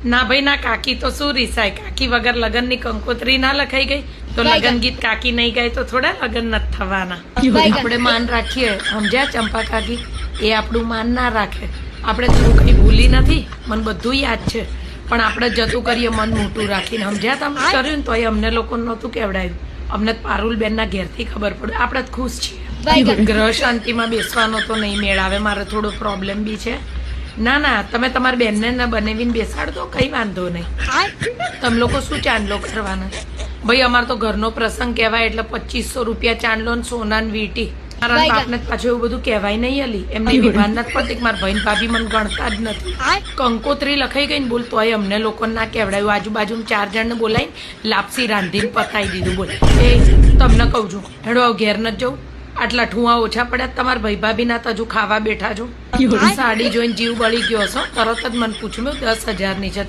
ના ભાઈ ના, કાકી તો શું રીસાય, કાકી વગર લગનની કંકોત્રી ના લખાઈ ગઈ તો લગન ગીત કાકી નહીં ગાય તો થોડા લગન નથી થવાના. આપણે માન રાખીએ, સમજ્યા ચંપા કાકી? એ આપણું માન ના રાખે. આપણે થોડું કઈ ભૂલી નથી, મને બધું યાદ છે, પણ આપણે જતું કરીએ મન મોટું રાખીને. સમજ્યા? તમે કર્યું ને તો એ અમને લોકો નહોતું કેવડાયું. અમને પારુલબેન ના ઘેરથી ખબર પડે. આપણે જ ખુશ છીએ. ગ્રહ શાંતિમાં બેસવાનો તો નહીં મેળ આવે. મારે થોડો પ્રોબ્લેમ બી છે. ના ના, તમે તમારી બેનને ના બનાવીને બેસાડ દો, કઈ વાંધો નહીં. તમે લોકો શું ચાંદલો કરવાના? ભાઈ અમારે તો ઘરનો પ્રસંગ કહેવાય એટલે 2500 રૂપિયા ચાંદલો ને સોના ને વીટી. મારા બાપને પાછું એવું બધું કહેવાય નહીં અલી. એમની વિભાન નથી પડતી કે મારા ભાઈ ભાભી મને ગણતા જ નથી. કંકોત્રી લખાઈ ગઈ ને બોલ, તોય અમને લોકો ના કેવડાયું. આજુબાજુ 4 જણને બોલાવીને લાપસી રાંધીને પતાવી દીધું. બોલ, એ તમને કહું છું, હેડો ઘેર નથી જવું. આટલા ઠુવા ઓછા પડ્યા તમારા ભાઈ ભાભી ના તો હજુ ખાવા બેઠા છો. સાડી જોઈને જીવ બળી ગયો છો. તરત જ મને પૂછ્યું, 10,000 ની છે.